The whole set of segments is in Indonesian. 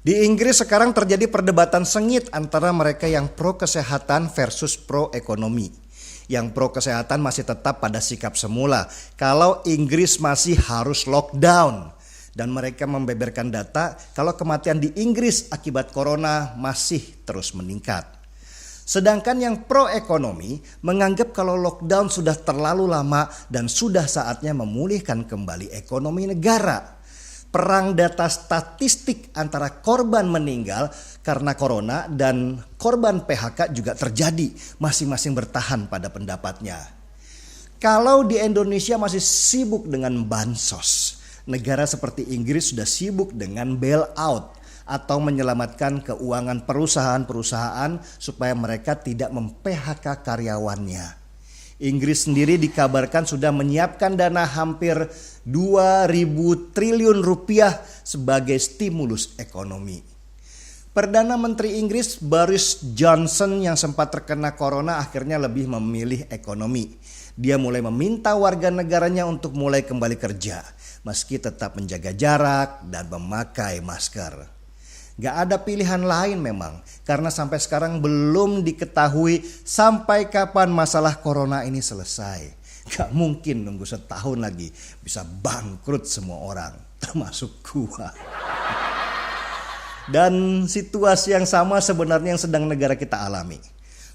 Di Inggris sekarang terjadi perdebatan sengit antara mereka yang pro kesehatan versus pro ekonomi. Yang pro kesehatan masih tetap pada sikap semula kalau Inggris masih harus lockdown. Dan mereka membeberkan data kalau kematian di Inggris akibat corona masih terus meningkat. Sedangkan yang pro ekonomi menganggap kalau lockdown sudah terlalu lama dan sudah saatnya memulihkan kembali ekonomi negara. Perang data statistik antara korban meninggal karena corona dan korban PHK juga terjadi, masing-masing bertahan pada pendapatnya. Kalau di Indonesia masih sibuk dengan bansos, negara seperti Inggris sudah sibuk dengan bailout atau menyelamatkan keuangan perusahaan-perusahaan supaya mereka tidak mem-PHK karyawannya. Inggris sendiri dikabarkan sudah menyiapkan dana hampir 2.000 triliun rupiah sebagai stimulus ekonomi. Perdana Menteri Inggris Boris Johnson yang sempat terkena corona akhirnya lebih memilih ekonomi. Dia mulai meminta warga negaranya untuk mulai kembali kerja, meski tetap menjaga jarak dan memakai masker. Gak ada pilihan lain memang, karena sampai sekarang belum diketahui sampai kapan masalah corona ini selesai. Gak mungkin nunggu setahun lagi, bisa bangkrut semua orang, termasuk gua. Dan situasi yang sama sebenarnya yang sedang negara kita alami.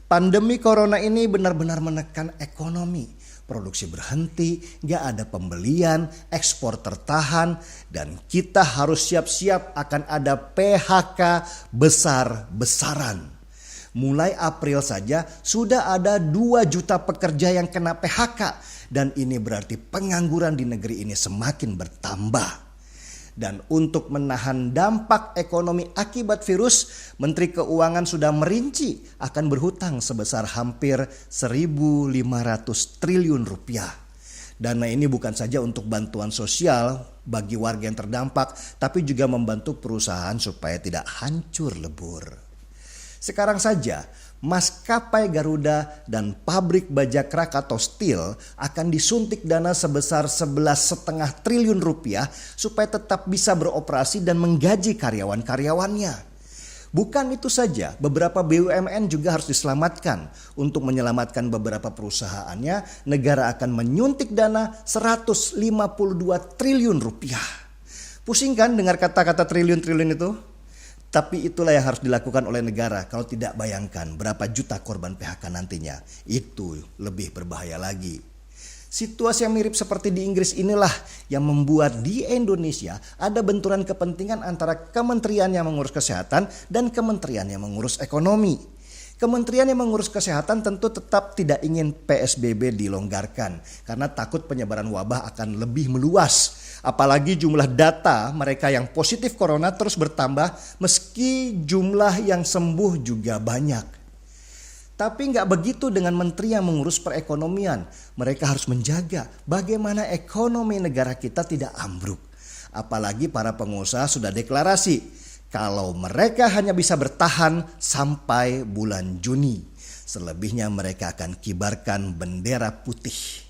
Pandemi corona ini benar-benar menekan ekonomi. Produksi berhenti, gak ada pembelian, ekspor tertahan, dan kita harus siap-siap akan ada PHK besar-besaran. Mulai April saja sudah ada 2 juta pekerja yang kena PHK, dan ini berarti pengangguran di negeri ini semakin bertambah. Dan untuk menahan dampak ekonomi akibat virus, Menteri Keuangan sudah merinci akan berhutang sebesar hampir 1.500 triliun rupiah. Dana ini bukan saja untuk bantuan sosial bagi warga yang terdampak, tapi juga membantu perusahaan supaya tidak hancur lebur. Sekarang saja, maskapai Garuda dan pabrik baja Krakatau Steel akan disuntik dana sebesar 11,5 triliun rupiah supaya tetap bisa beroperasi dan menggaji karyawan-karyawannya. Bukan itu saja, beberapa BUMN juga harus diselamatkan. Untuk menyelamatkan beberapa perusahaannya, negara akan menyuntik dana 152 triliun rupiah. Pusing kan dengar kata-kata triliun-triliun itu? Tapi itulah yang harus dilakukan oleh negara. Kalau tidak, bayangkan berapa juta korban PHK nantinya. Itu lebih berbahaya lagi. Situasi yang mirip seperti di Inggris inilah yang membuat di Indonesia ada benturan kepentingan antara kementerian yang mengurus kesehatan dan kementerian yang mengurus ekonomi. Kementerian yang mengurus kesehatan tentu tetap tidak ingin PSBB dilonggarkan karena takut penyebaran wabah akan lebih meluas. Apalagi jumlah data mereka yang positif corona terus bertambah meski jumlah yang sembuh juga banyak. Tapi nggak begitu dengan menteri yang mengurus perekonomian. Mereka harus menjaga bagaimana ekonomi negara kita tidak ambruk. Apalagi para pengusaha sudah deklarasi kalau mereka hanya bisa bertahan sampai bulan Juni. Selebihnya mereka akan kibarkan bendera putih.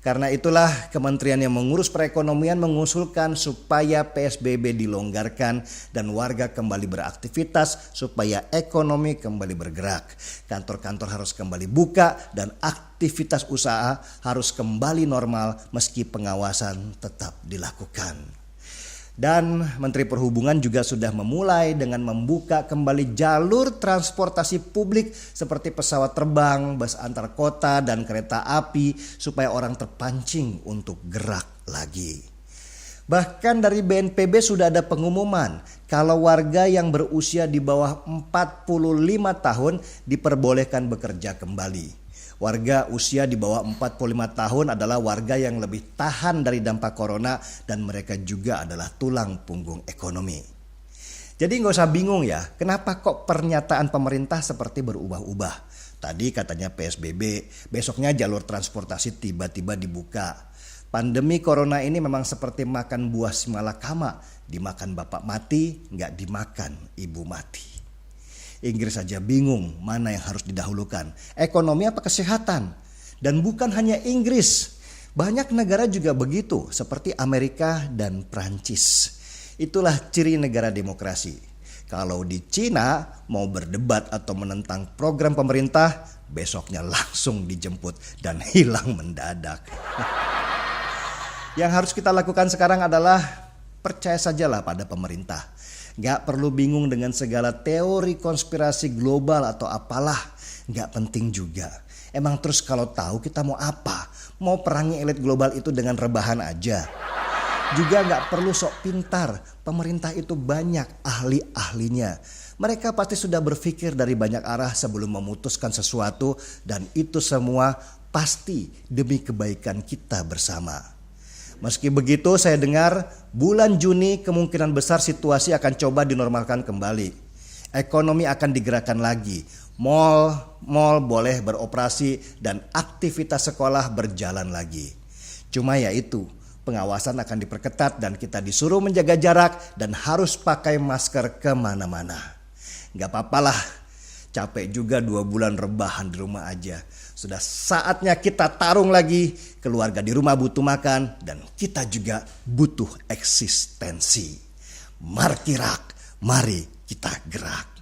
Karena itulah kementerian yang mengurus perekonomian mengusulkan supaya PSBB dilonggarkan dan warga kembali beraktivitas supaya ekonomi kembali bergerak. Kantor-kantor harus kembali buka dan aktivitas usaha harus kembali normal meski pengawasan tetap dilakukan. Dan Menteri Perhubungan juga sudah memulai dengan membuka kembali jalur transportasi publik seperti pesawat terbang, bus antar kota, dan kereta api supaya orang terpancing untuk gerak lagi. Bahkan dari BNPB sudah ada pengumuman kalau warga yang berusia di bawah 45 tahun diperbolehkan bekerja kembali. Warga usia di bawah 45 tahun adalah warga yang lebih tahan dari dampak corona dan mereka juga adalah tulang punggung ekonomi. Jadi nggak usah bingung ya, kenapa kok pernyataan pemerintah seperti berubah-ubah. Tadi katanya PSBB, besoknya jalur transportasi tiba-tiba dibuka. Pandemi corona ini memang seperti makan buah simalakama, dimakan bapak mati, nggak dimakan ibu mati. Inggris saja bingung mana yang harus didahulukan, ekonomi apa kesehatan. Dan bukan hanya Inggris, banyak negara juga begitu seperti Amerika dan Prancis. Itulah ciri negara demokrasi. Kalau di Cina mau berdebat atau menentang program pemerintah, besoknya langsung dijemput dan hilang mendadak. Yang harus kita lakukan sekarang adalah percaya sajalah pada pemerintah. Gak perlu bingung dengan segala teori konspirasi global atau apalah. Gak penting juga. Emang terus kalau tahu kita mau apa? Mau perangi elit global itu dengan rebahan aja. Juga gak perlu sok pintar. Pemerintah itu banyak ahli-ahlinya. Mereka pasti sudah berpikir dari banyak arah sebelum memutuskan sesuatu. Dan itu semua pasti demi kebaikan kita bersama. Meski begitu saya dengar bulan Juni kemungkinan besar situasi akan coba dinormalkan kembali. Ekonomi akan digerakkan lagi. Mal boleh beroperasi dan aktivitas sekolah berjalan lagi. Cuma ya itu, pengawasan akan diperketat dan kita disuruh menjaga jarak dan harus pakai masker kemana-mana. Gak apa-apalah, capek juga 2 bulan rebahan di rumah aja. Sudah saatnya kita tarung lagi. Keluarga di rumah butuh makan dan kita juga butuh eksistensi. Markirak, mari kita gerak.